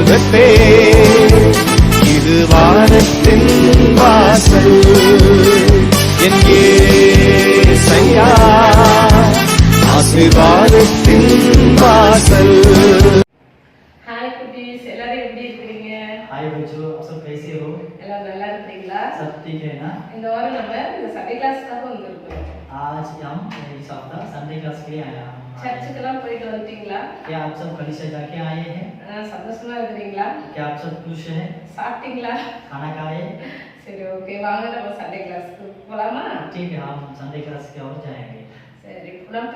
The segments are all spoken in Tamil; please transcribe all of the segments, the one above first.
சுகத்தே இது வானத்தின் வாசல் என் ஏசையா ஆசீர்வாதத்தின் வாசல். हाय कुटीस எல்லாரும் எப்படி இருக்கீங்க? हाय बच्चों, आप सब कैसे हो? எல்லாரும் நல்லா இருக்கீங்களா? सब ठीक है ना? இந்த வாரம் நம்ம இந்த சண்டே கிளாஸ்க்காக வந்திருக்கோம். आज हम इस हफ्ता संडे क्लास के लिए आया हूं। சர்ச்சுக்கெல்லாம் போயிட்டு வந்துட்டீங்களா? क्या आप सब कलीसिया जाके आए हैं? சந்தோஷமா இருக்கீங்களா? क्या आप सब खुश हैं? சாப்பிட்டீங்களா? खाना खाए? சரி ஓகே, வாங்க நம்ம சண்டே கிளாஸ்க்கு போலாமா? ठीक है, हम संडे क्लास की ओर जाएंगे। சரி, நம்ம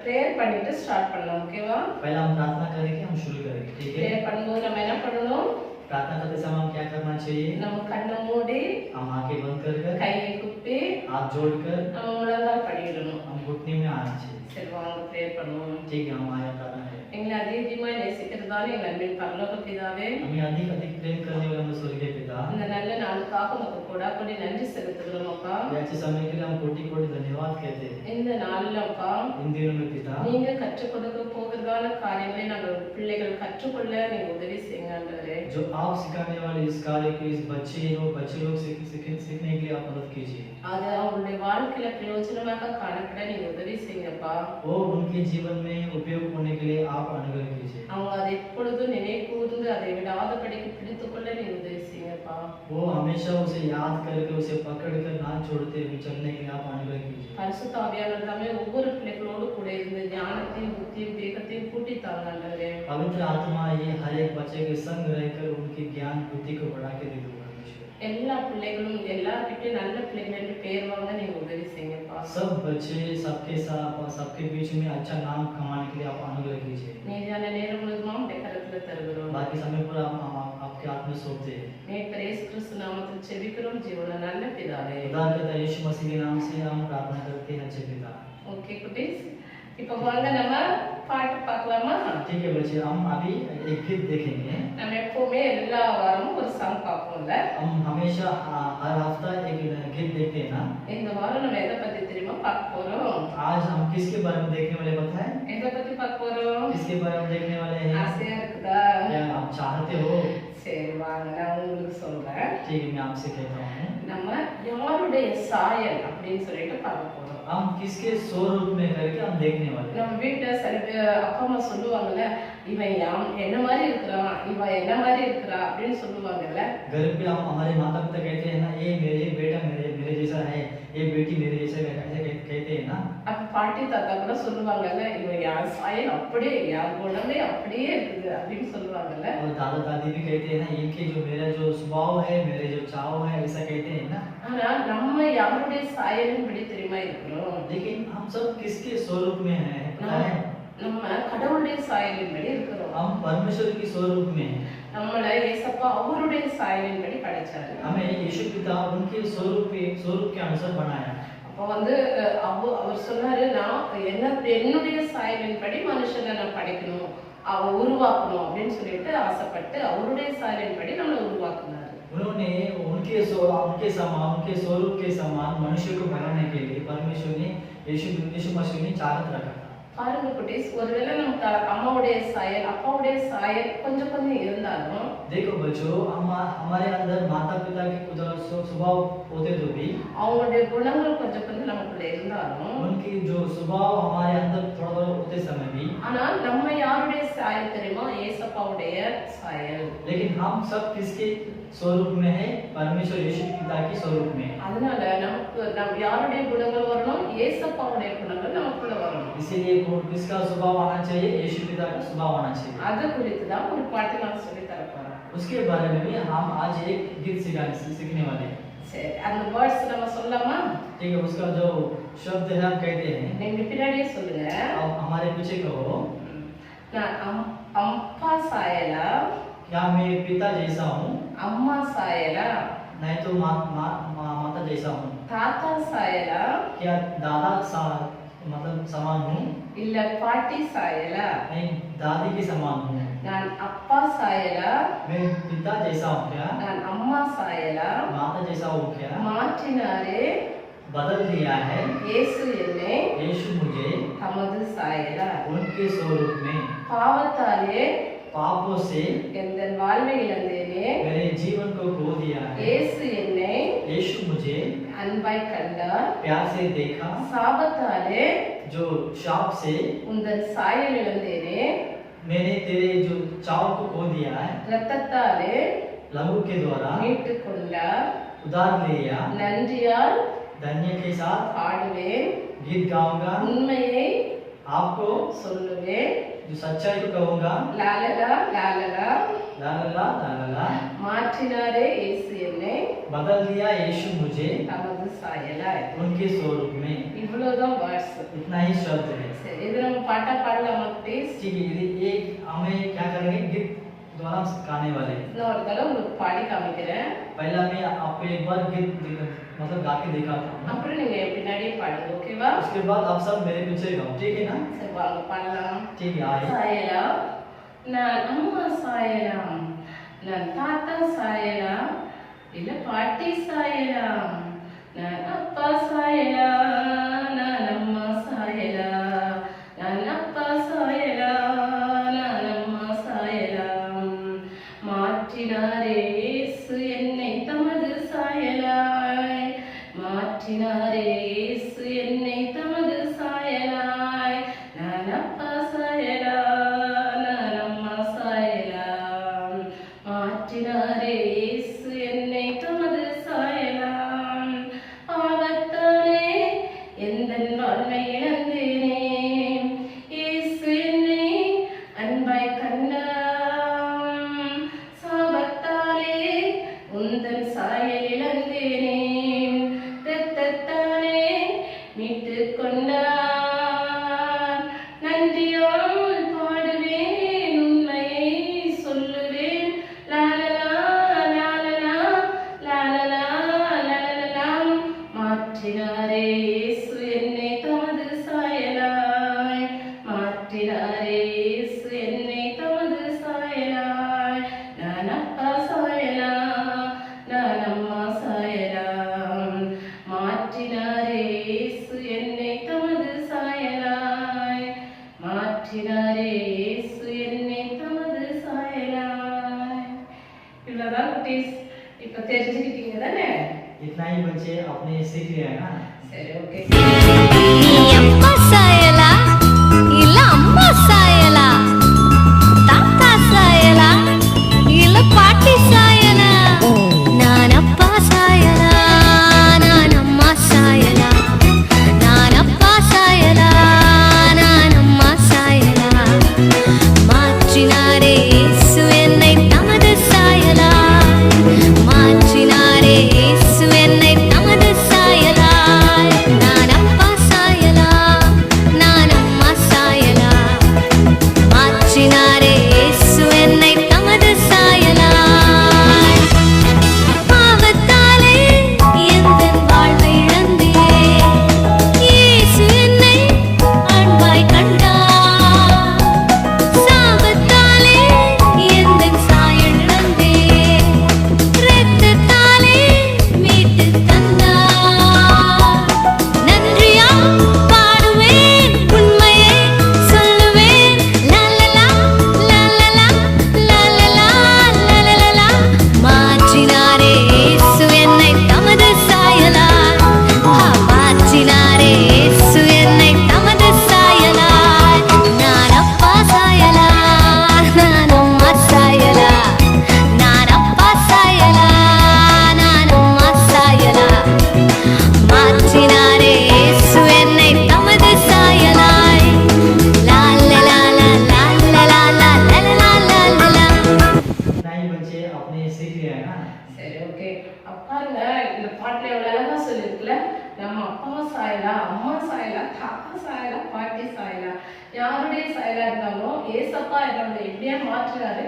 ப்ரேயர் பண்ணிட்டு ஸ்டார்ட் பண்ணலாம், ஓகேவா? पहले हम प्रार्थना करेंगे, हम शुरू करेंगे, ठीक है? ப்ரேயர் பண்ணும்போது நம்ம என்ன பண்ணணும்? प्रार्थना करते समय हम क्या करना चाहिए? நம்ம கண்ணை மூடி हम आंखें बंद कर கையை குப்பி हाथ जोड़कर நம்ம முழங்கால் படியிடணும். हम घुटने में आना चाहिए। சரி வாங்க ப்ரேயர் பண்ணுவோம். ठीक है, हम आया प्रार्थना करें। எங்களை அதிகமாய் நேசிக்கிறதான எங்கள் அன்பின் பரலோக பிதாவே, हमें अधिक अधिक प्रेम करने वाले हम स्वर्गीय पिता, இந்த நல்ல நாளுக்காக உங்களுக்கு கொடாக்கொடி நன்றி செலுத்துகிறோம் அப்பா. ये अच्छे समय के लिए हम कोटि कोटि धन्यवाद कहते हैं। இந்த நாளில் அப்பா, इन दिनों में पिता, நீங்க कற்றுக் கொடுக்க போகிறதான காரியங்களை நாங்கள் பிள்ளைகள் கற்றுக்கொள்ள நீங்க உதவி செய்யுங்க ஆண்டவரே. जो आप सिखाने वाले इस कार्य को इस बच्चे लोग सीखने के लिए आप मदद कीजिए। அது அவங்களுடைய வாழ்க்கையில பிரயோஜனமாக காணப்பட நீங்க உதவி செய்யுங்கப்பா. वो उनके जीवन में उपयोग होने के लिए आप अनुग्रह कीजिए। அவங்க அதை எப்பொழுதும் நினைவு கூர்ந்து அதை விடாதபடிக்கு பிடித்துக்கொள்ள நீங்க உதவி செய்யுங்கப்பா. वो हमेशा उसे याद करके उसे पकड़कर ना छोड़ते हुए चलने के लिए आप अनुग्रह कीजिए। பரிசுத்த ஆவியானவர் தாமே ஒவ்வொரு பிள்ளைகளோடு கூட இருந்து ஞானத்தையும் புத்தியும் வேகத்தையும் கூட்டி தாங்க ஆண்டவரே. पवित्र आत्मा ये हर एक बच्चे के संग रहकर उनकी ज्ञान बुद्धि को बढ़ा के दे दो परमेश्वर। எல்லா பிள்ளைகளும் எல்லார்கிட்டயும் நல்ல பிள்ளைகள் என்று பெயர் வாங்க நீங்க உதவி செய்யுங்கப்பா. सब बच्चे सबके साथ और सबके बीच में अच्छा नाम कमाने के लिए आप अनुग्रह कीजिए। நீதியான நேரம் முழுதுமா உடைய கரத்துல தருகிறோம். बाकी समय पर हम आपके हाथ में सौंपते हैं। நேற்று இயேசு கிறிஸ்து நாமத்தில் செபிக்கிறோம் ஜீவன நல்ல பிதாவே. खुदा के यीशु मसीह के नाम से हम प्रार्थना करते हैं अच्छे पिता। ஓகே குட்டீஸ், இப்போ வாங்க நம்ம பாட்டு பார்க்கலாமா? ठीक है बच्चे, हम अभी एक गीत देखेंगे। நம்ம எப்பவுமே எல்லா வாரமும் ஒரு சாங் பார்ப்போம்ல. हम हमेशा हर हफ्ता एक गीत देखते हैं ना। இந்த வாரம் நம்ம எதை பத்தி தெரியுமா பார்க்க போறோம்? आज हम किसके बारे में देखने वाले पता है? எதை பத்தி பார்க்க போறோம்? किसके बारे में देखने वाले हैं? ஆசையா இருக்குதா? क्या आप चाहते हो? சரி வாங்க, நான் உங்களுக்கு சொல்றேன். ठीक है, मैं आपसे कहता हूँ। நம்ம யாருடைய சாயல் அப்படின்னு சொல்லிட்டு பார்க்க போறோம். हम किसके स्वरूप में करके हम देखने वाले हैं। நம்ம வீட்டுல சில பேர் அப்பா அம்மா சொல்லுவாங்கல்ல, இவன் என்ன மாதிரி இருக்கிறான், இவன் என்ன மாதிரி இருக்கிறா அப்படின்னு சொல்லுவாங்கல்ல. घर पे हम हमारे माता पिता कहते हैं ना, ये मेरे बेटा मेरे जैसा है, ये बेटी मेरे जैसा है, ऐसे कहते हैं ना। அப்ப பாட்டி தாத்தா கூட சொல்லுவாங்கல்ல, இவன் யார் சாயல் அப்படியே யார் குணமே அப்படியே இருக்குது அப்படின்னு சொல்லுவாங்கல்ல. और दादा दादी भी कहते हैं ना, इनके जो मेरा जो स्वभाव है, मेरे जो चाव है, ऐसा कहते हैं ना। ஆனா நம்ம யாருடைய சாயலின் படி தெரியுமா இருக்கிறோம்? लेकिन हम सब किसके स्वरूप में हैं पता है? நம்ம கடவுளுடைய சாயலின் படி இருக்கிறோம். हम परमेश्वर के स्वरूप में हैं। நம்மள ஏசப்பா அவருடைய சாயலின் படி படைச்சாரு. हमें यीशु पिता उनके स्वरूप के अनुसार बनाया। அப்ப வந்து அவர் சொன்னாரு, நான் என்னுடைய சாயலின் படி மனுஷனை நான் படைக்கணும், உருவாக்கணும் அப்படின்னு சொல்லிட்டு ஆசைப்பட்டு அவருடைய சாயலின் படி நம்மளை உருவாக்குனாரு. उन्होंने उनके स्वरूप के समान मनुष्य को बनाने के लिए परमेश्वर ने यीशु मसीह ने चाहत रखा। பாருங்க குட்டீஸ், ஒருவேளை நமக்கு அம்மாவுடைய சாயல் அப்பாவுடைய சாயல் கொஞ்சம் கொஞ்சம் இருந்தாலும், देखो बच्चों, हमारे अंदर माता पिता के कुछ स्वभाव होते तो भी, அவங்களுடைய குணங்கள் கொஞ்சம் கொஞ்சம் நமக்குள்ள இருந்தாலும், उनकी जो स्वभाव हमारे अंदर थोड़ा थोड़ा होते समय भी, ஆனால் நம்ம யாருடைய சாயல் தெரியுமா? ஏசப்பாவுடைய சாயல். लेकिन हम सब किसके स्वरूप में है? परमेश्वर यीशु पिता के स्वरूप में। அதனால நம்ம யாருடைய குணங்கள் வரணும்? ஏசப்பாவுடைய குணங்கள் நமக்குள்ள வரணும். इसीलिए किसका स्वभाव आना चाहिए? यीशु पिता का स्वभाव आना चाहिए। அது குறித்து தான் ஒரு பாட்டு நான் சொல்லி தர போறேன். उसके बारे में भी हम आज एक गीत सीखने वाले हैं। சரி, அந்த வேர்ட்ஸ் நம்ம சொல்லலாமா? ठीक है, उसका जो शब्द है हम कहते हैं, நீங்க பின்னாடியே சொல்லுங்க. अब हमारे पीछे कहो, நான் அப்பா சாயலா, क्या मैं पिता जैसा हूँ? அம்மா சாயலா, नहीं तो माता जैसा हूँ? தாத்தா சாயலா, क्या दादा मतलब समान हूँ? இல்ல பாட்டி சாயலா, नहीं दादी के समान हूँ? நான் அப்பா சாயலா, मैं पिता जैसा हूँ क्या? நான் அம்மா சாயலா, माता जैसा हूँ क्या? மாற்றினாரே बदल दिया है இயேசு என்னை यीशु मुझे தமது சாயலா, उनके स्वरूप में, பாவத்தாலே पापों से எந்த வாழ்வை இழந்தேனே मेरे जीवन को खो दिया है। இயேசு என்னை यीशु मुझे அன்பாய் கண்டார் प्यार से देखा, சாபத்தாலே जो शाप से உந்தன் சாயல் இழந்தேனே मैंने तेरे जो चाव को खो दिया है, இரத்தத்தாலே लहू के द्वारा மீட்டுக் கொண்டார் उधार लिया। நன்றியால் धन्य के साथ பாடுவேன் गीत गाऊंगा, உண்மையை आपको சொல்லுவேன் जो सच्चाई को कहूंगा। லாலலா லாலலா ला ला ला ला ला ला। மாற்றினாரே இயேசு என்னை बदल दिया यीशु मुझे தமது சாயலாய் उनके स्वरूप में। இவ்வளவுதான் வேர்ட்ஸ் इतना ही शब्द है। சரி இது நம்ம பாட்டா பாடலாமா ப்ளீஸ் ठीक है, यदि एक हमें क्या करेंगे, गीत द्वारा हम गाने वाले हैं। நான் ஒரு தடவை உங்களுக்கு பாடி காமிக்கிறேன் पहला मैं आपको एक बार मतलब गा के दिखाता हूँ, அப்புறம் நீங்க என் பின்னாடியே பாடுங்க ஓகேவா उसके बाद आप सब मेरे पीछे गाओ, ठीक है ना? சரி வாங்க பாடலாம் ठीक है, आइए। சாயலா நான் அம்மா சாயலாம் நான் தாத்தா சாயலாம் இல்ல பாட்டி சாயலாம் நான் அப்பா சாயலாம் நான் அம்மா சாயலாம் நான் அப்பா சாயலாம் நான் அம்மா சாயலாம் மாற்றினாரே இயேசு என்னை தமது சாயலாய் மாற்றினாரே இயேசு என்னை தமது சாயலாய் நான் அப்பா சாயலாம் நான் அம்மா சாயலாம் மாற்றினாரே இயேசு என்னை தமது சாயலாம் பாவத்தாலே எந்தன் வாழ்வை இழந்தேனே இயேசு என்னை அன்பாய் கண்டாம் சாபத்தாலே உந்தன் சாயல் இழந்தேனே இரத்தத்தாலே மீட்டுக் கொண்டார் நன்றியால் பாடுவேன் உண்மையை சொல்லுவேன் லாலலா லாலலா லாலலா லாலலா மாற்றினாரே இயேசு என்னை தமது சாயலாய் மாற்றினாரே இயேசு என்னை தமது சாயலாய் நான் அப்பா சாயலாம் நான் அம்மா சாயலாம் மாற்றினாரே இயேசு என்னை தமது சாயலாய் மாற்றினாரே இயேசு என்னை தமது சாயலாய் இவ்வளவுதான் குட்டீஸ் இப்ப தெரிஞ்சுக்கிட்டீங்க தானே इतना ही बच्चे अपने सीख लिया है ना? சரி ஓகே நீ அப்பா சாயலா இல்ல அம்மா சாயலா தாத்தா சாயலா இல்ல பாட்டி சாயலா நான் அப்பா சாயலா நான் அம்மா சாயலா நான் அப்பா சாயலா நான் அம்மா சாயலா மாற்றினாரே இயேசு என்னை தமது சாயலா மாற்றினாரே இயேசு என்னை தமது சாயலாய் நான் அப்பா சாயலா நான் அம்மா சாயலா மாற்றினாரே இயேசு என்னை தமது சாயலாய் பாவத்தாலே எந்தன் வாழ்வை இழந்தேன் இயேசு என்னை அன்பாய் கண்டார் சாபத்தாலே எந்தன் சாயல் இழந்தேன் இரத்தத்தாலே மீட்டுத் தந்தார் நன்றியால் பாடுவேன் உண்மையை சொல்லுவேன் லாலலா லாலலா லாலலா லாலலா மாற்றினாரே இயேசு என்னை தமது சாயலாய் மாற்றினாரே இயேசு என்னை தமது சாயலாய் நான் அப்பா சாயலா நான் அம்மா சாயலா நான் அப்பா சாயலா நான் அம்மா சாயலா மாற்றினாரே இயேசு என்னை தமது சாயலாய் லாலலா லாலலா லாலலா லாலலா इतना ही बच्चे अपने सीख लिया है ना? சரி ஓகே அப்பாங்க இந்த பாட்டுல எவ்வளவு அழகா சொல்லிருக்குல்ல நம்ம அப்பா சாயலா அம்மா சாயலா தாத்தா சாயலா பாட்டி சாயலா யாருடைய சாயலா இருந்தாலும் ஏசப்பா என்னோட எப்படியா மாற்றினாரு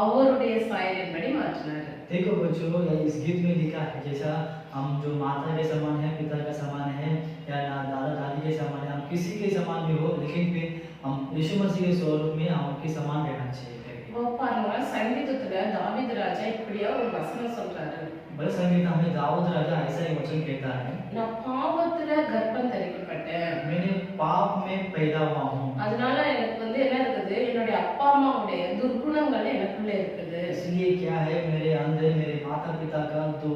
அவருடைய சாயலின்படி மாற்றினாரு देखो बच्चों, इस गीत में लिखा है जैसा हम जो माता के समान है, पिता का समान है, या दादा दादी के समान है, हम किसी के समान भी हो, लेकिन फिर हम यीशु मसीह के स्वरूप में हम उनके समान रहना चाहिए। பாருங்க சங்கீதத்துல தாவீது ராஜா இப்படியா ஒரு வசனம் சொல்றாரு बड़े संगीत हमें दाऊद राजा ऐसा एक वचन कहता है, நான் பாவத்துல கர்ப்பம் தரிக்கப்பட்டேன் मैंने पाप में पैदा हुआ हूँ, அதனால எனக்கு வந்து என்ன இருக்குது, என்னுடைய அப்பா அம்மாவுடைய துர்குணங்கள் எனக்குள்ள இருக்குது. इसलिए क्या है, मेरे अंदर मेरे माता पिता का तो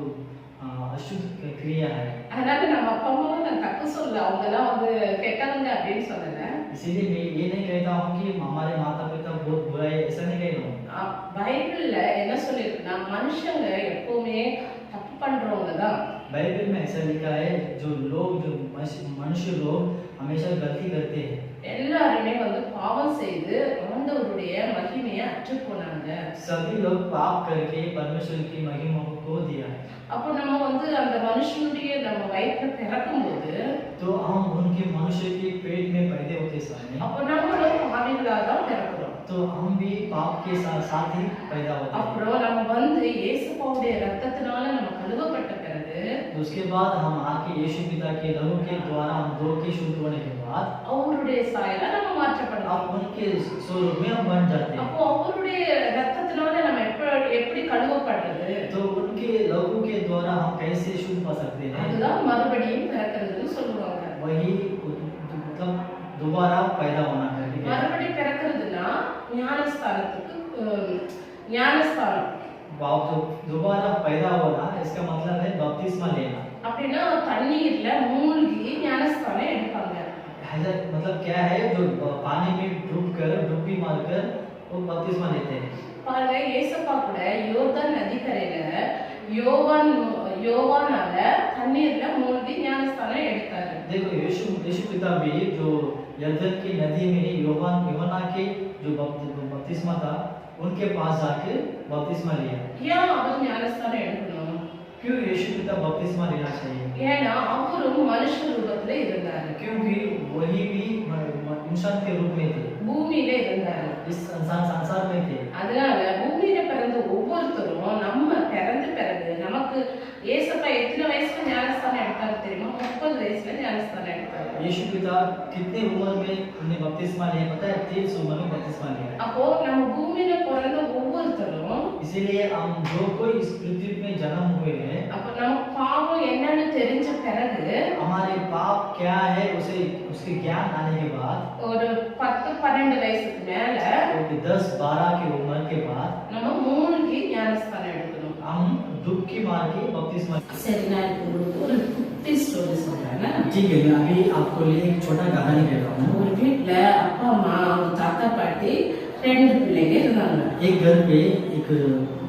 अशुद्ध क्रिया है. அதனால நம்ம அப்பா அம்மாவை நான் தப்பு சொல்ல, அவங்க எல்லாம் வந்து கெட்டவங்க அப்படின்னு சொல்லல. इसीलिए मैं ये नहीं कहता हूँ कि हमारे माता पिता बहुत बुरा है, ऐसा नहीं कह रहा हूँ. பைபிள்ல என்ன சொல்லிருக்குன்னா, மனுஷங்க எப்பவுமே தப்பு பண்றவங்க தான். बाइबल में ऐसा लिखा है, जो मनुष्य लोग हमेशा गलती करते हैं. எல்லாருமே வந்து பாவம் செய்து ஆண்டவருடைய மகிமையை அற்று போனாங்க. सभी लोग पाप करके परमेश्वर की महिमा को खो दिया है. அப்போ நம்ம வந்து அந்த மனுஷனுடைய நம்ம வயிற்றுல பிறக்கும்போது, तो हम उनके मनुष्य के पेट में पैदा होते समय, அப்போ நம்மளும் பாவிகளாக தான் பிறக்கிறோம். तो हम भी पाप के साथ ही पैदा होते हैं. அப்புறம் நம்ம வந்து இயேசுவுடைய ரத்தத்தினால நம்ம கழுவப்பட்ட பிறகு, तो उसके बाद हम आके यीशु पिता के लहू के द्वारा हम धो के शुद्ध होने के बाद அவருடைய சாயலா நம்ம மாற்றப்படுறோம். अब उनके स्वरूप में हम बन जाते हैं. அப்போ அவருடைய ரத்தத்தினால நம்ம எப்படி கழுவப்படுறது? तो उनके लहू के द्वारा हम कैसे शुद्ध पा सकते हैं? அதுதான் மறுபடியும் பிறக்கிறதுன்னு சொல்லுவாங்க. वही मतलब दोबारा पैदा होना है. ठीक है, மறுபடியும் பிறக்கிறதுனா ஞானஸ்தானத்துக்கு ஞானஸ்தானம். जो दोबारा पैदा होना इसका मतलब है बपतिस्मा लेना. அப்படின்னா தண்ணீர்ல மூழ்கி ஞானஸ்தானம் எடுப்பாங்க. ऐसा मतलब क्या है, जो पानी में डुबकी मारकर वो बपतिस्मा लेते हैं. பாருங்க, ஏசப்பா கூட யோர்தான் நதிக்கரையில யோவானால தண்ணீர்ல மூழ்கி ஞானஸ்தானம் எடுத்தாரு. देखो यीशु पिता भी जो यरदन की नदी में यूहन्ना के जो बपतिस्मा था उनके पास जाके बपतिस्मा लिया. ஏன் அவர் ஞானஸ்தானம் எடுக்கணும்? क्यों यीशु पिता बपतिस्मा लेना चाहिए? ஏன்னா அவரும் மனுஷ ரூபத்துல இருந்தாரு, क्योंकि वही भी इंसान के रूप में थे, பூமியில இருந்தாரு. इस संसार में थे. அதனால பூமியில பிறந்த ஒவ்வொருத்தரும் நம்ம பிறந்த பிறகு நமக்கு ஏசப்பா எத்தனை வயசுல ஞானஸ்தானம் எடுத்தாரு தெரியுமா? 30 வயசுல ஞானஸ்தானம் எடுத்தாரு. यीशु पिता कितने उम्र में उन्हें बपतिस्मा लिया पता है? 30 उम्र में बपतिस्मा लिया. அப்போ நம்ம பூமியில பிறந்த ஒவ்வொருத்தரும், इसीलिए हम जो कोई इस पृथ्वी में जन्म हुए हैं, அப்ப நம்ம பாவம் என்னன்னு தெரிஞ்ச பிறகு, हमारे पाप क्या है उसे उसके ज्ञान आने के बाद, ஒரு 10-12 வயசுக்கு மேல 10-12 की उम्र के बाद நம்ம மூழ்கி ஞானஸ்தானம் எடுக்கணும். हम डुबकी मार के बपतिस्मा. சரி, நான் இப்போ உங்களுக்கு ஒரு குட்டி ஸ்டோரி சொல்றேன். ठीक है, मैं अभी आपको लिए एक छोटा कहानी कह रहा हूँ. ஒரு வீட்ல அப்பா அம்மா, அவங்க தாத்தா பாட்டி, 2 பிள்ளைங்க இருந்தாங்க. एक घर पे एक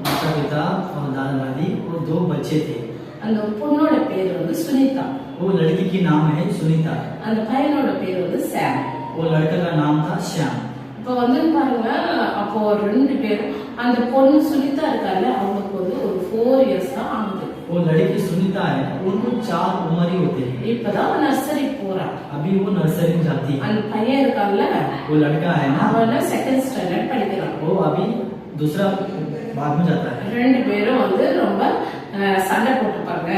माता पिता और दादा दादी और 2 बच्चे थे. அந்த பொண்ணோட பேர் வந்து சுனிதா, वो लड़की की नाम है सुनीता, அந்த பையனோட பேர் வந்து சாம். वो लड़का का नाम था श्याम. இப்போ வந்து பாருங்க, அப்போ 2 பேரும், அந்த பொண்ணு சுனிதா இருக்கால, அவங்களுக்கு வந்து ஒரு 4 இயர்ஸ் தான் ஆகுது. वो लड़की सुनीता है, उनको 4 उम्र ही होते हैं. இப்பதான் नर्सरी போறான். अभी वो नर्सरी में जाती है. அந்த பையன் இருக்கான்ல, वो लड़का है ना, அவன் 2nd ஸ்டாண்டர்ட் படிக்கிறான். वो अभी दूसरा भाग में जाता है. 2 பேரும் வந்து ரொம்ப சண்டை போட்டுப்பாங்க.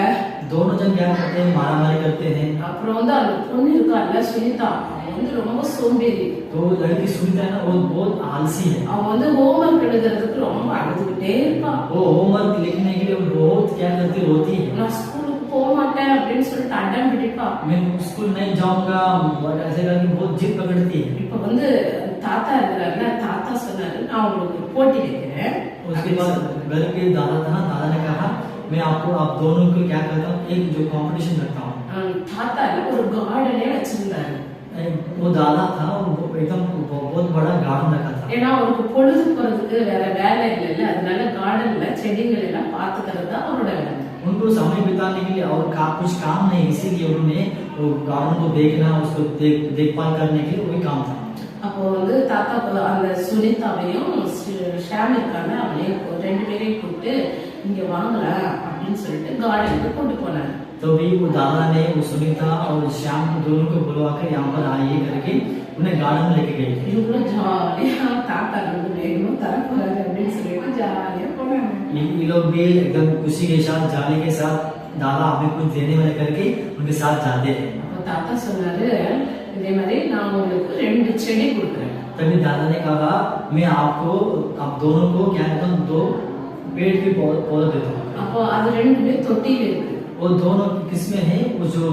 दोनों जन क्या करते हैं, मारा मारी करते हैं. அப்புறம் வந்து அந்த பொண்ணு இருக்கான்ல சுனிதா, அவன் வந்து ரொம்ப சோம்பேறி. तो लड़की सुनीता है ना, वो बहुत आलसी है. அவன் வந்து ஹோம்வொர்க் எழுதுறதுக்கு ரொம்ப அழுதுகிட்டே இருப்பான். वो होमवर्क लिखने के लिए वो बहुत क्या करती, रोती है. நான் ஸ்கூலுக்கு போக மாட்டேன் அப்படின்னு சொல்லிட்டு அடம் பிடிப்பா. मैं स्कूल नहीं जाऊंगा ऐसे करके बहुत जिद पकड़ती है. இப்ப வந்து தாத்தா இருக்கிறாருல, தாத்தா சொன்னாரு, நான் உங்களுக்கு போட்டி வைக்கிறேன். उसके बाद घर के दादा था, दादा ने कहा मैं आपको आप दोनों को क्या करता हूँ, एक जो कंपटीशन रखता हूँ. தாத்தா ஒரு கார்டனே வச்சிருந்தாரு. वो दादा था, वो एकदम बहुत बड़ा गार्डन रखा था. ஏன்னா அவருக்கு பொழுது போறதுக்கு வேற வேலை இல்லைல்ல, அதனால கார்டன்ல செடிகள் எல்லாம் பாத்துக்கிறது தான் அவரோட வேலை. उनको समय बिताने के लिए और कुछ काम नहीं, इसीलिए उन्होंने वो गार्डन को देखना, उसको देखभाल करने के लिए वही काम था. அப்போ வந்து தாத்தா அந்த சுனிதாவையும் ஷாம் இருக்காங்க, அவளையும் 2 பேரையும் கூப்பிட்டு இங்க வாங்கலாம் அப்படின்னு சொல்லிட்டு கார்டனுக்கு கொண்டு போனாங்க. तो भी वो दादा ने वो सुनीता और श्याम को दोनों को बुलवाकर यहाँ पर आइए करके उन्हें गार्डन में लेके गए. இவங்களும் ஜாலியா தாத்தா வந்து வேணும் தர போறாரு அப்படின்னு சொல்லிட்டு ஜாலியா போனாங்க. ये लोग भी एकदम खुशी के साथ, जाली के साथ, दादा हमें कुछ देने वाले करके उनके साथ जाते हैं. அப்போ தாத்தா சொன்னாரு, இதே மாதிரி நான் உங்களுக்கு 2 செடி கொடுக்குறேன். तभी दादा ने कहा मैं आपको आप दोनों को क्या करता हूँ, 2 पेड़ के पौधा देता हूँ. அப்போ அது 2 தொட்டியில இருக்கு. वो दोनों किस्में हैं, वो जो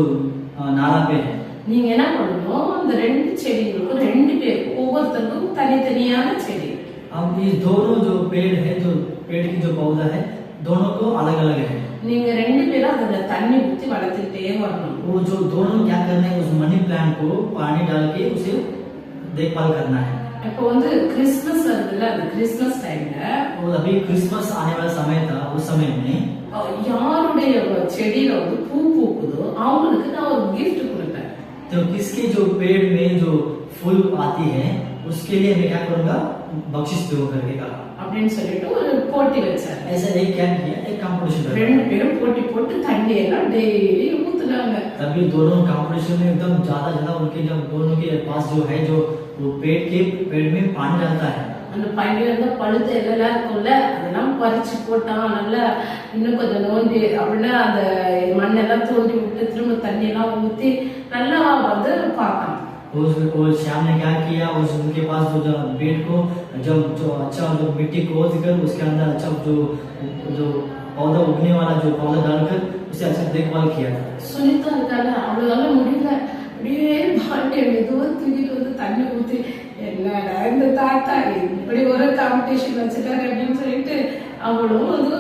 नाला पे है. நீங்க என்ன பண்ணணும், அந்த ரெண்டு செடிகளுக்கும் ரெண்டு பேருக்கும் ஒவ்வொருத்தருக்கும் தனித்தனியான செடி. अब ये दोनों जो पेड़ है, जो पेड़ की जो पौधा है, दोनों को अलग अलग है। நீங்க ரெண்டு பேரும் அதுல தண்ணி ஊத்தி வளர்த்துக்கிட்டே வரணும். वो जो दोनों क्या करना है, उस मनी प्लांट को पानी डाल के उसे देखभाल करना है। இப்போ வந்து கிறிஸ்மஸ் வருதுல்ல, அந்த கிறிஸ்மஸ் டைம்ல और अभी क्रिसमस आने वाला समय था, उस समय में யாருடைய செடியில வந்து பூ பூக்குதோ அவங்களுக்கு நான் ஒரு gift கொடுப்பேன். तो किसके जो पेड़ में जो फूल आती है, उसके लिए मैं क्या करूंगा, बख्शिश दो करके कहा। அப்படின்னு சொல்லிட்டு ஒரு போட்டி வச்சாரு. ऐसा एक क्या किया, एक कंपटीशन ரெண்டு பேரும் போட்டி போட்டு தண்ணி எல்லாம் டெய்லி ஊத்துனாங்க. तभी दोनों कंपटीशन में एकदम ज्यादा उनके जब दोनों के पास जो है, जो वो पेड़ में पानी डालता है, அந்த பையில இருந்த பழுத்த எல்லாம் இருக்கும்ல, அதெல்லாம் பறிச்சு போட்டான். நல்லா இன்னும் கொஞ்சம் நோண்டி அப்படின்னா அந்த மண்ணெல்லாம் தோண்டி விட்டு திரும்ப தண்ணி எல்லாம் ஊத்தி நல்லா வந்து பார்த்தான். और श्याम ने क्या किया, उस उनके पास जो पेड़ को जब जो अच्छा जो मिट्टी खोद कर उसके अंदर अच्छा जो पौधा उगने वाला जो पौधा डालकर उसे अच्छा देखभाल किया था। சுனிதா இருக்காங்க, அவளால முடியல, அப்படியே பாண்டிய மெதுவா தூக்கிட்டு வந்து தண்ணி ஊத்தி, என்னடா இந்த தாத்தா இப்படி ஒரு காம்படிஷன் வச்சுட்டாரு அப்படின்னு சொல்லிட்டு அவளும் வந்து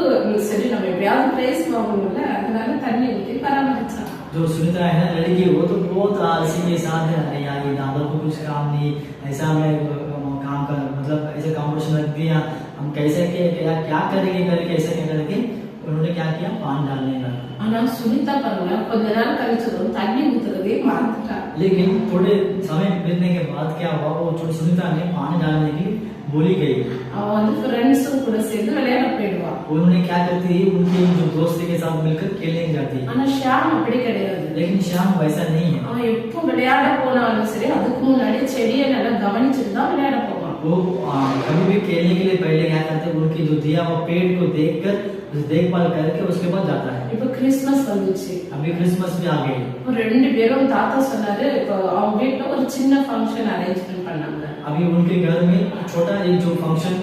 சரி நம்ம எப்படியாவது பிரைஸ் வாங்கணும்ல, அதனால தண்ணி ஊத்தி பராமரிச்சான். जो सुनीता है ना लड़की, वो तो बहुत आलसी के साथ है, अरे यार ये दादा को कुछ काम नहीं, ऐसा मैं काम कर मतलब ऐसे कंपटीशन रख दिया, हम कैसे क्या करेंगे करके ऐसा क्या करके उन्होंने क्या किया, पानी डालने लगा। ஆனா சுனிதா பாருங்க கொஞ்ச நேரம் கழிச்சதும் தண்ணி ஊத்துறதே மறந்துட்டா. लेकिन थोड़े समय बीतने के बाद क्या हुआ, वो सुनीता ने पानी डालने की भूल गई। அவ வந்து ஃப்ரெண்ட்ஸும் கூட சேர்ந்து விளையாட போயிடுவா. उन्होंने क्या करती है, उनके जो दोस्त के साथ मिलकर खेलने जाती है, ஆனா ஷியாம் அப்படி கிடையாது. लेकिन श्याम वैसा नहीं है। அவன் எப்போ விளையாட போனாலும் சரி அதுக்கு முன்னாடி செடியை நல்லா கவனிச்சுட்டு தான் விளையாட போவான். वो कभी भी खेलने के लिए पहले क्या करते हैं, उनकी जो दिया हुआ पेड़ को देखकर उसे देखभाल करके उसके बाद जाता है। இப்போ கிறிஸ்மஸ் வந்துச்சு. अभी क्रिसमस भी आ गई। இப்போ ரெண்டு பேரும் தாத்தா சொன்னாரு, இப்போ அவங்க வீட்டுல ஒரு சின்ன ஃபங்க்ஷன் அரேஞ்ச்மெண்ட் பண்ணாங்க. अभी उनके घर में छोटा एक जो फंक्शन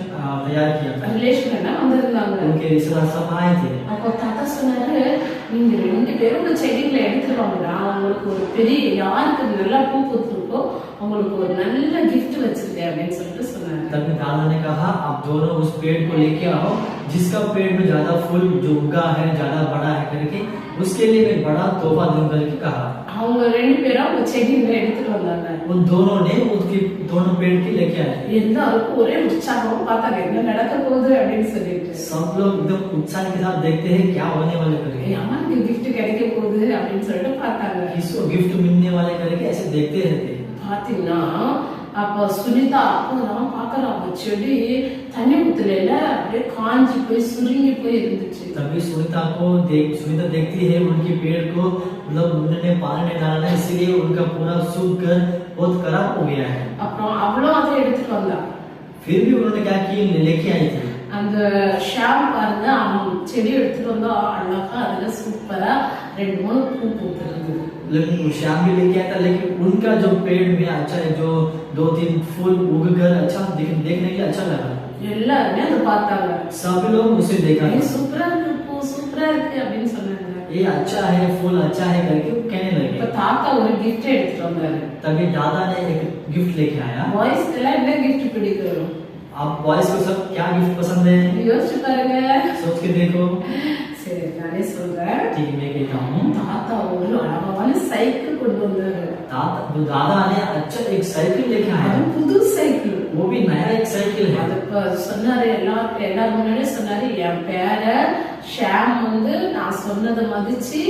तैयार किया था, ரிலேஷன் எல்லாம் வந்திருந்தாங்க. उनके रिश्तेदार सब आए थे। அப்போ தாத்தா சொன்னாரு, நீங்க ரெண்டு பேரும் இந்த செடிகளை எடுத்துட்டு வாங்கடா, அவங்களுக்கு ஒரு பெரிய யாருக்கு நல்லா பூ பூத்துருக்கோ அவங்களுக்கு ஒரு நல்ல கிஃப்ட் வச்சிருக்கேன் அப்படின்னு சொல்லிட்டு சொன்னாரு. तब दादा ने कहा, आप दोनों उस पेड़ को लेके आओ, जिसका पेड़ में ज्यादा फूल जो उगा है, ज्यादा बड़ा है करके उसके लिए मैं बड़ा तोहफा दूं करके कहा। அவங்க ரெண்டு பேரும் அந்த செடிகளை எடுத்துட்டு வந்தாங்க. उन दोनों ने उसकी दोनों पेड़ की लेके आए। எல்லாருக்கும் ஒரே உற்சாகம், பார்த்தாங்க என்ன நடக்க போகுது அப்படின்னு சொல்லிட்டு. सब लोग एकदम उत्साह के साथ देखते हैं क्या होने वाले करके, யாருக்கு கிஃப்ட் கிடைக்க போகுது அப்படின்னு சொல்லிட்டு பார்த்தாங்க. किसको गिफ्ट मिलने वाले करके ऐसे देखते रहते। பாத்தீங்கன்னா அப்ப சுனிதா அப்பதான் பாக்குறா, அந்த செடி தண்ணி ஊத்தல, அப்படியே காஞ்சி போய் சுருங்கி போய் இருந்துச்சு. तभी सुनीता देखती है उनके पेड़ को, मतलब उन्होंने पानी नहीं डाला, इसलिए उनका पूरा सूख कर बहुत खराब हो गया है। அப்புறம் அவளும் அதை எடுத்துட்டு வந்தா. फिर भी उन्होंने क्या किया, लेके आई थी। அந்த ஷாம் பாருங்க, அவன் செடி எடுத்துட்டு வந்தா அழகா அதுல சூப்பரா ரெண்டு மூணு பூ பூத்துருந்தது. लेकिन वो श्याम भी लेके आया था, लेकिन उनका जो पेड़ में अच्छा है, जो 2-3 फूल उग कर अच्छा देखने के लिए अच्छा लगा। எல்லாருமே அதை பார்த்தாங்க. सभी लोग उसे देखा, சூப்பரா இருக்கு பூ, சூப்பரா இருக்கு அப்படின்னு சொன்னாங்க. ये अच्छा है, फूल अच्छा है करके कहने இப்ப लगे। தாத்தா ஒரு கிஃப்ட் எடுத்துட்டு வந்தாரு. तभी दादा ने एक गिफ्ट लेके आया। பாய்ஸ்க்கு எல்லாம் என்ன கிஃப்ட் பிடிக்கும்? आप बॉयज को सब क्या गिफ्ट पसंद है, யோசிச்சு பாருங்க. सोच के देखो। சரி நானே சொல்றேன். ठीक है, मैं कहता हूँ, தாத்தா ஒரு அழகான சைக்கிள் கொண்டு வந்தாரு. दादा ने अच्छा एक साइकिल लेके आया, அது புது சைக்கிள். वो भी नया एक साइकिल है। அது இப்ப சொன்னாரு, எல்லாரும் முன்னாடி சொன்னாரு, என் பேர ஷாம் வந்து நான் சொன்னதை மதிச்சு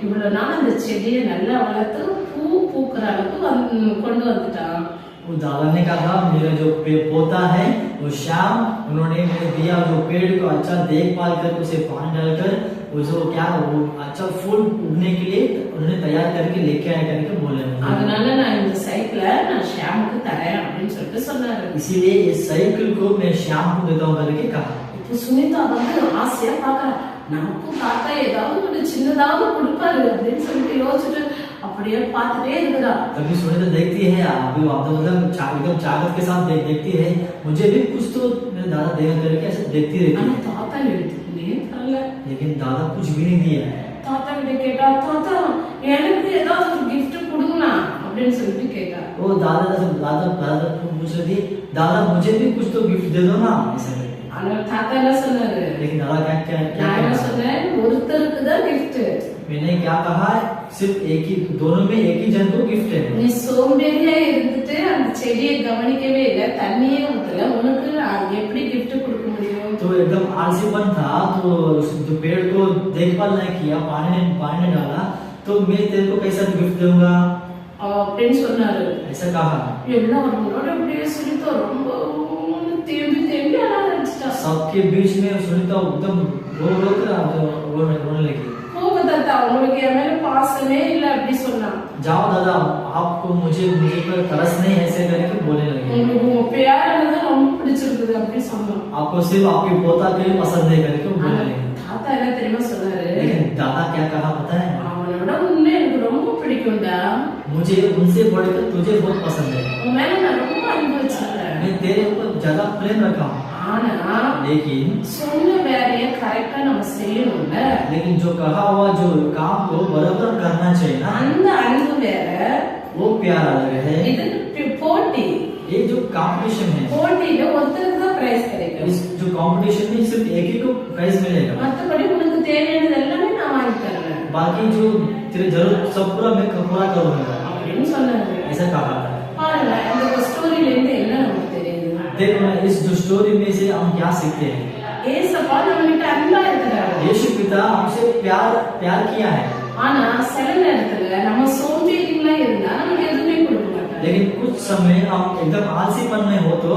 இவ்வளவு நாள் அந்த செடியை நல்லா வளர்த்து பூ பூக்குற அளவுக்கு கொண்டு வந்துட்டான். वो दादा ने कहा, मेरा जो पोता है वो श्याम, उन्होंने मुझे दिया जो पेड़ को अच्छा देखभाल कर उसे पानी डालकर वो जो क्या वो अच्छा फूल उगने के लिए उन्होंने तैयार करके लेके आया करके बोले। அதனால நான் இந்த சைக்கிளை நான் ஷாமுக்கு தரேன் அப்படின்னு சொல்லிட்டு சொன்னாரு. इसीलिए इस साइकिल को मैं श्याम को देता हूँ करके कहा। இப்போ சுனிதா வந்து ஆசையா பாக்குறா, நமக்கும் தாத்தா ஏதாவது ஒரு சின்னதாவது கொடுப்பாரு அப்படின்னு சொல்லிட்டு யோசிச்சுட்டு அப்படியே பார்த்துட்டே இருக்கிறா. तभी सुनीता देखती है, अभी मतलब एकदम चाकत के साथ देखती है, मुझे भी कुछ तो मेरे दादा देगा करके ऐसे देखती रहती ஆனா है, தாத்தா எடுத்துக்கிட்டே தரல. लेकिन दादा कुछ भी नहीं दिया है। தாத்தா கிட்ட கேட்டா, தாத்தா எனக்கு ஏதாவது ஒரு கிஃப்ட் கொடுங்கண்ணா அப்படின்னு சொல்லிட்டு கேட்டா. वो दादा पूछ रही थी, दादा मुझे भी कुछ तो गिफ्ट दे दो ना ऐसा करके। ஆனா தாத்தா என்ன சொன்னாரு? लेकिन दादा क्या நான் என்ன कहा? சொன்னேன், ஒருத்தருக்கு தான் gift. मैंने क्या कहा, सिर्फ एक ही, दोनों में एक ही जन को गिफ्ट है। நீ சோம்பேறியா இருந்துட்டு அந்த செடியை கவனிக்கவே இல்ல, தண்ணியே ஊத்தல, உனக்கு எப்படி gift கொடுக்க முடியும்? तो एकदम आलसीपन था, तो जो पेड़ को देखभाल नहीं किया, पानी नहीं डाला, तो मैं तेरे को कैसा गिफ्ट दूंगा அப்படின்னு சொன்னாரு. ऐसा कहा। எல்லாரோட அப்படியே சுனிதா ரொம்ப தேம்பி தேம்பி அழ ஆரம்பிச்சிட்டா. सबके बीच में सुनीता एकदम रो कर रोने लगी। போங்க தாத்தா, உங்களுக்கு என் மேல பாசமே இல்ல அப்படி சொன்னா. जाओ दादा, आपको मुझे पर तरस नहीं, ऐसे करके बोलने लगे। உங்களுக்கு உங்க பேரனது ரொம்ப பிடிச்சிருக்குது அப்படி சொன்னா. आपको सिर्फ आपकी पोता को ही पसंद है करके बोलने लगे। தாத்தா என்ன தெரியுமா சொன்னாரு? लेकिन दादा क्या कहा पता है? அவனோட உன்னை எனக்கு ரொம்ப பிடிக்கும்டா, मुझे उनसे बढ़कर तुझे बहुत पसंद है, உன் மேல நான் ரொம்ப அன்பு வச்சிருக்கேன். मैं तेरे ऊपर ज्यादा प्रेम रखा हूँ। ஆனா लेकिन சொன்ன வேலையை கரெக்டா நம்ம செய்யணும்ல, जो कहा हुआ जो काम को बराबर करना चाहिए ना, அந்த अன்பு வேற, वो प्यार अलग है। இது போட்டி. ये जो कंपटीशन है, போட்டியில ஒருத்தருக்கு தான் பிரைஸ் கிடைக்கும். इस जो कंपटीशन में सिर्फ एक ही को प्राइज मिलेगा, மத்தபடி உனக்கு தேவையானது எல்லாமே நான் வாங்கி தரேன் बाकी जो तेरे जरूरत सब पूरा मैं पूरा करूंगा அப்படின்னு சொன்னாரு. ऐसा कहा था। பாருங்க, இந்த ஸ்டோரியில இருந்து என்ன நமக்கு தெரியுது? देखो ना, इस जो स्टोरी में से हम क्या सीखते हैं? ஏசப்பா நம்ம கிட்ட அன்பா இருக்கிறாரு. यीशु पिता हमसे प्यार किया है, ஆனா சில நேரத்துல நம்ம சோம்பேறிகளா இருந்தா நமக்கு எதுவுமே கொடுக்க மாட்டாரு. लेकिन कुछ समय हम एकदम आलसीपन में हो तो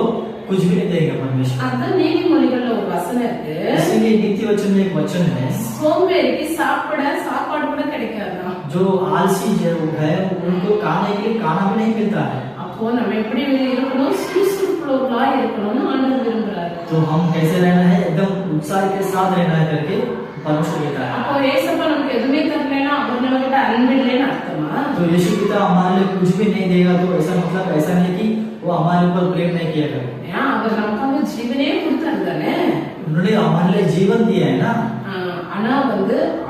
कुछ भी नहीं देगा परमेश्वर। அதான் நீதிமொழிகள்ல ஒரு வசனம் இருக்கு, इसीलिए नीति वचन में एक वचन है, சோம்பேறிக்கு சாப்பாடு கூட கிடைக்காதான். जो आलसी जो है उनको खाने के लिए खाना भी नहीं मिलता है। அப்போ நம்ம எப்படி இருக்கணும்? சுறுசுறுப்புள்ளவர்களா இருக்கணும்னு ஆண்டவர் விரும்புறாரு. तो हम कैसे रहना है? एकदम उत्साह के साथ रहना है करके परमेश्वर कहता है। அப்போ ஏசப்பா நமக்கு எதுவுமே தரலைன்னா அவர் நம்ம கிட்ட அன்பு இல்லைன்னு அர்த்தமா? तो यीशु पिता हमारे लिए कुछ भी नहीं देगा तो ऐसा मतलब ऐसा नहीं कि वो हमारे ऊपर प्रेम नहीं किया करेगा। ஏன் அவர் நமக்காக ஜீவனே கொடுத்தாரு தானே. उन्होंने हमारे लिए जीवन दिया है ना। ஆனா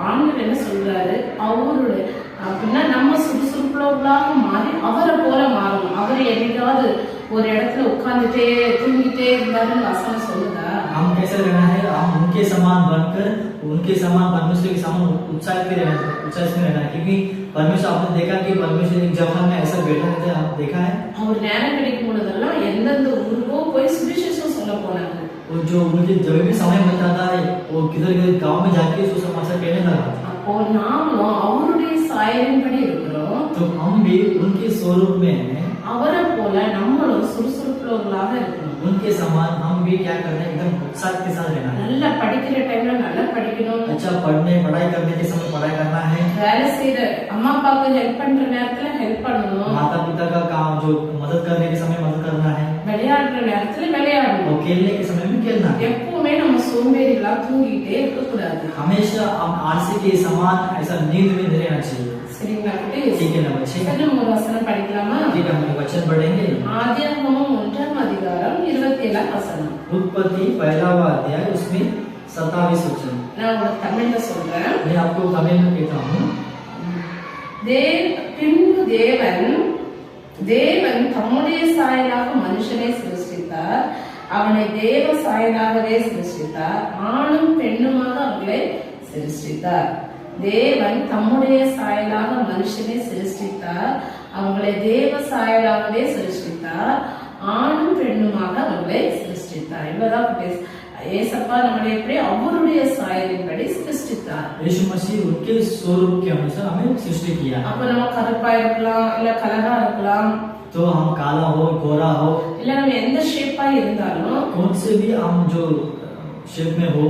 ஆண்டவர் என்ன சொல்றாரு, அவருடைய அப்படின்னா நம்ம சுறுசுறுப்புள்ளவர்களாக மாறி அவரை போல மாறணும். அவரை என்னைக்காவது ஒரு இடத்துல உட்கார்ந்துட்டே தூங்கிட்டே இருந்தாருன்னு வசனம் சொல்லுதா? हम कैसे रहना है? हम उनके समान बनकर उनके समान परमेश्वर के समान उत्साह में रहना है, क्योंकि परमेश्वर आपने देखा कि परमेश्वर एक जगह में ऐसा बैठा रहता है, आप देखा है? அவர் நேரம் கிடைக்கும் பொழுதெல்லாம் எந்தெந்த ஊருக்கோ போய் சுவிசேஷம் சொல்ல போனாங்க. वो जो उनके जब भी समय मिलता था वो किधर गांव में जाके सुसमाचार कहने लगा। அப்போ நாமளும் அவருடைய சாயலின்படி இருக்கிறோம். तो हम भी उनके स्वरूप में हैं, அவரை போல நம்மளும் சுறுசுறுப்புள்ளவர்களாக இருக்கணும். उनके समान हम भी क्या करना है? एकदम उत्साह के साथ रहना है। நல்லா படிக்கிற டைம்ல நல்லா படிக்கணும். अच्छा पढ़ाई करने के समय पढ़ाई करना है। வேலை செய்யற அம்மா அப்பாவுக்கு ஹெல்ப் பண்ற நேரத்துல ஹெல்ப் பண்ணணும். माता पिता का काम जो मदद करने के समय मदद करना है। விளையாடுற நேரத்துல விளையாடணும். और खेलने के समय में खेलना है। எப்பவுமே நம்ம சோம்பேறிகளா தூங்கிட்டே இருக்க கூடாது. हमेशा हम आलसी के समान ऐसा नींद में नहीं रहना चाहिए। சரிங்களா குட்டி? ठीक है ना बच्चे? இன்னும் ஒரு வசனம் படிக்கலாமா? ठीक है, हम वचन पढ़ेंगे। ஆதியாகமம் 1ஆம் அதிகாரம் 27ஆம் வசனம். उत्पत्ति 1वां अध्याय उसमें 27 वचन। நான் உங்களுக்கு தமிழ்ல சொல்றேன். मैं आपको तमिल में कहता हूँ। பின்பு தேவன் தம்முடைய சாயலாக மனுஷனை சிருஷ்டித்தார், அவனை தேவ சாயலாகவே சிருஷ்டித்தார், ஆணும் பெண்ணுமாக அவர்களை சிருஷ்டித்தார். தேவன் தம்முடைய சாயலாக மனுஷனை சிருஷ்டித்தார், அவங்களை தேவ சாயலாகவே சிருஷ்டித்தார், ஆணும் பெண்ணுமாக அவர்களை சிருஷ்டித்தார். இவ்வளவுதான் ஏசப்பா நம்மளை எப்படி அவருடைய சாயலின்படி சிருஷ்டித்தார். यीशु मसीह उनके स्वरूप के अनुसार हमें सृष्टि किया। அப்ப நம்ம கருப்பா இருக்கலாம், இல்ல கலரா இருக்கலாம், तो हम काला हो गोरा हो, இல்ல நம்ம எந்த ஷேப்பா இருந்தாலும் कौन से भी हम जो शेप में हो,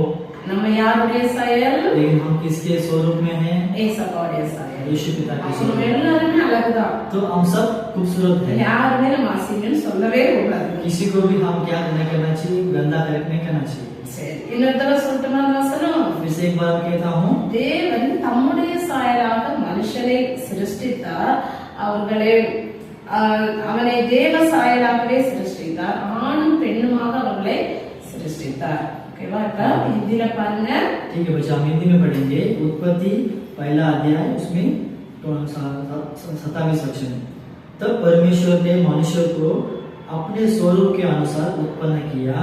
நம்ம யாருடைய சாயல்? लेकिन हम किसके स्वरूप में हैं? ஏசப்பாவுடைய சாயல். यीशु पिता के நம்ம स्वरूप। எல்லாருமே அழகுதான். तो हम सब खूबसूरत हैं। யாருமே நம்ம அசிங்கம்னு சொல்லவே கூடாது. किसी को भी हम क्या नहीं करना चाहिए? गंदा नहीं करना चाहिए। சரி, இன்னொரு தடவை சொல்லட்டுமா அந்த வசனம்? फिर से एक बार कहता हूँ। தேவன் தம்முடைய சாயலாக மனுஷனை சிருஷ்டித்தார், அவனை தேவ சாயலாகவே சிருஷ்டித்தார், ஆணும் பெண்ணுமாக அவர்களை சிருஷ்டித்தார். ஓகேவா? இப்ப ஹிந்தில பாருங்க. ठीक है बच्चा, हम हिंदी में पढ़ेंगे। उत्पत्ति 1वां अध्याय उसमें 27 वचन। तब परमेश्वर ने मनुष्य को अपने स्वरूप के अनुसार उत्पन्न किया,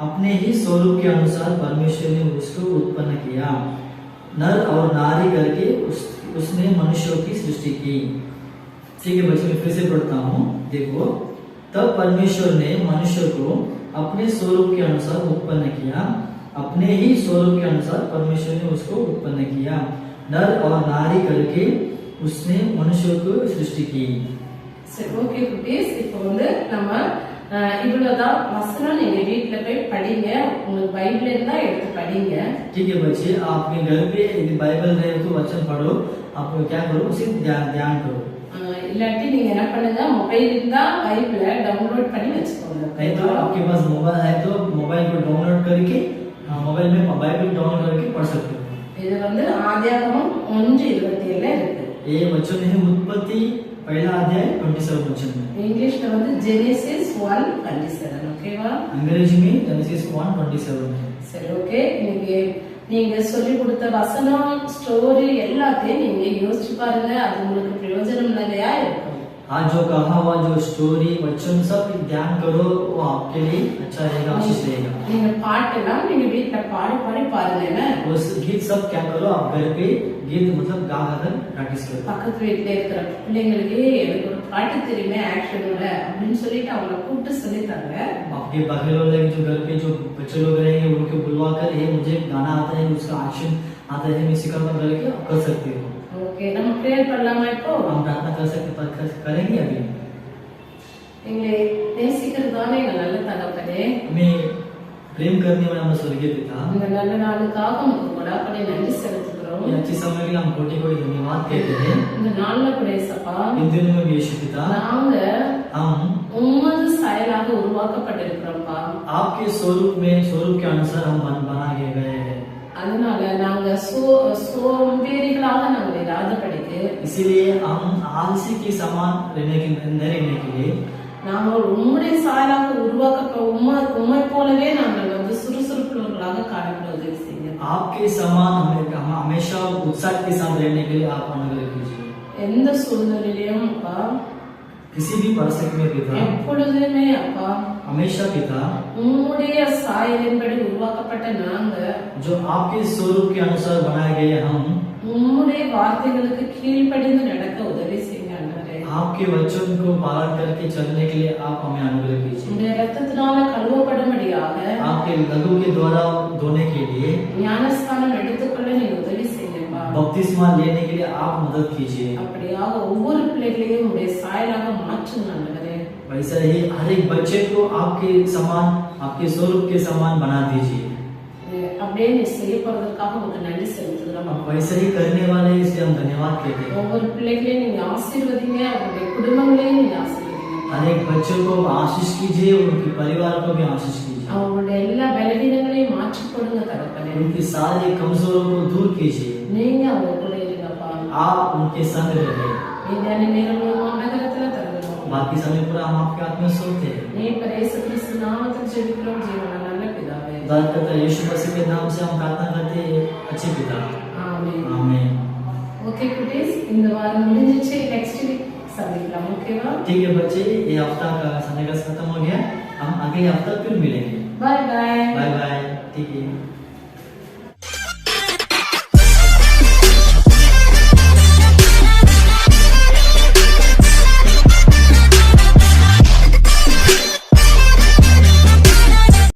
अपने ही स्वरूप के अनुसार परमेश्वर ने उसको उत्पन्न किया, नर और नारी करके उसने मनुष्यों की सृष्टि की। ठीक है बच्चों, मैं फिर से पढ़ता हूँ, देखो। तब परमेश्वर ने मनुष्य को अपने स्वरूप के अनुसार उत्पन्न किया, अपने ही स्वरूप के अनुसार परमेश्वर ने उसको उत्पन्न किया, नर और नारी करके उसने मनुष्य को सृष्टि की। சரி ஓகே குட்டீஸ், இப்போ வந்து நம்ம இவ்வளவுதான் வசனம் நீங்க வீட்ல போய் படிங்க, உங்களுக்கு பைபிள் இருந்தா எடுத்து படிங்க. ठीक है बच्चे, आप अपने घर पे यदि बाइबल रहे तो वचन पढ़ो, आप क्या करो उसे ध्यान करो। இல்லாட்டி நீங்க என்ன பண்ணுங்க, மொபைல் இருந்தா பைபிளை டவுன்லோட் பண்ணி வச்சுக்கோங்க. नहीं तो आपके पास मोबाइल है तो मोबाइल को डाउनलोड करके मोबाइल में बाइबल डाउनलोड करके पढ़ सकते हो। இது வந்து ஆதியாகமம் 1:27 இருக்கு. ये वचन है उत्पत्ति पहला अध्याय 27 वचन में। इंग्लिश में வந்து जेनेसिस 1:27 ஓகேவா? अंग्रेजी में जेनेसिस 1:27 है। சரி ஓகே, இன்னைக்கு நீங்க சொல்லி கொடுத்த வசனம், ஸ்டோரி எல்லாத்தையும் நீங்க யோசிச்சு பாருங்க, அது உங்களுக்கு பிரயோஜனம் நிறையா இருக்கும். आज जो कहा हुआ जो स्टोरी वचन सब ध्यान करो, वो आपके लिए अच्छा रहेगा, आशीष रहेगा। நீங்க பாட்டெல்லாம் நீங்க வீட்ல பாடி பாருங்க என்ன? उस गीत सब क्या करो, आप घर पे गीत मतलब गा कर प्रैक्टिस करो। பக்கத்து வீட்ல இருக்கிற பிள்ளைங்களுக்கு எனக்கு ஒரு பாட்டு தெரியுமே ஆக்ஷனோட அப்படின்னு சொல்லிட்டு அவங்கள கூப்பிட்டு சொல்லித்தாங்க. आपके बगल वाले जो घर पे जो बच्चे लोग रहेंगे उनको बुलवा कर, ये मुझे गाना आता है, उसका एक्शन आता है, मैं सिखाऊंगा करके आप कर सकते हो। ஓகே, நம்ம ப்ரேயர் பண்ணலாமா இப்போ? हम प्रार्थना कर सकते, करेंगे अभी। எங்களை நேசிக்கிறதான எங்கள் நல்ல தகப்பனே, हमें प्रेम करने वाला हमारा स्वर्गीय पिता, இந்த நல்ல நாளுக்காக உங்களுக்கு கொடாப்படி நன்றி செலுத்துகிறோம். ये अच्छे समय के लिए हम कोटि कोटि धन्यवाद कहते हैं। இந்த நாள்ல கூட ஏசப்பா, इन दिनों में भी यीशु पिता, நாங்க हम உம்மது சாயலாக உருவாக்கப்பட்டிருக்கிறோம்ப்பா. आपके स्वरूप के अनुसार हम बनाए गए हैं। அதனால நாங்க சோம்பேறிகளாக நாங்கள் இராதபடிக்கு, इसीलिए हम आलसी के समान रहने के लिए நாங்கள் உம்முடைய சாயலாக உம்மை போலவே நாங்கள் வந்து சுறுசுறுப்புள்ளவர்களாக காணப்பட உதவி செய்யுங்க. आपके समान हम हमेशा उत्साह के साथ रहने के लिए आप अनुग्रह कीजिए। எந்த சூழ்நிலையிலும் அப்பா, किसी भी परिस्थिति में पिता, எப்பொழுதுமே அப்பா, हमेशा पिता, உம்முடைய சாயலின்படி உருவாக்கப்பட்ட நாங்க, जो आपके स्वरूप के अनुसार बनाए गए हम, உம்முடைய வார்த்தைகளுக்கு கீழ்ப்படிந்து நடக்க உதவி செய்யுங்க ஆண்டவரே. आपके वचन को पालन करके चलने के लिए आप हमें अनुग्रह कीजिए। உம்முடைய இரத்தத்தினால கழுவப்படும்படியாக, आपके लहू के द्वारा धोने के लिए, ஞானஸ்தானம் எடுத்துக்கொள்ள நீங்க உதவி செய்யுங்கப்பா. बपतिस्मा लेने के लिए आप मदद कीजिए। அப்படியாக ஒவ்வொரு பிள்ளைகளையும் உடைய சாயலாக மாற்றுங்க ஆண்டவரே. वैसा ही हर एक बच्चे को आपके समान, आपके स्वरूप के समान बना दीजिए। அப்படியே நீ செய்ய போறதுக்காக உங்களுக்கு நன்றி செலுத்துகிறோம். आप वैसा ही करने वाले हैं, इसलिए हम धन्यवाद कहते हैं। ஒவ்வொரு பிள்ளைகளையும் நீங்க ஆசீர்வதிங்க, அவருடைய குடும்பங்களையும் நீங்க ஆசீர்வதிங்க. हर एक बच्चे को आशीष कीजिए, उनके परिवार को भी आशीष कीजिए। அவங்களுடைய எல்லா பலவீனங்களையும் மாற்றி கொடுங்க தகப்பனே. उनकी सारी कमजोरों को दूर कीजिए। நீங்க அவங்க கூட இருங்கப்பா. आप उनके संग रहे। மீதான நேரங்களும் நகரத்துல தருகிறோம். बाकी समय पूरा हम आपके हाथ में सोते हैं। நீ பரிசு கிறிஸ்து நாமத்தில் ஜெபிக்கிறோம் ஜீவன நல்ல பிதாவே. दान करता यीशु मसीह के नाम से हम प्रार्थना करते हैं, अच्छे पिता, ஆமென். आमीन। ஓகே குட்டீஸ், இந்த வாரம் முடிஞ்சிச்சு, நெக்ஸ்ட் வீக் சந்திக்கலாம். ஓகேவா? ठीक है बच्चे, ये हफ्ता का संडे का खत्म हो गया, हम अगले हफ्ता फिर मिलेंगे। Bye bye. Bye bye. ठीक है।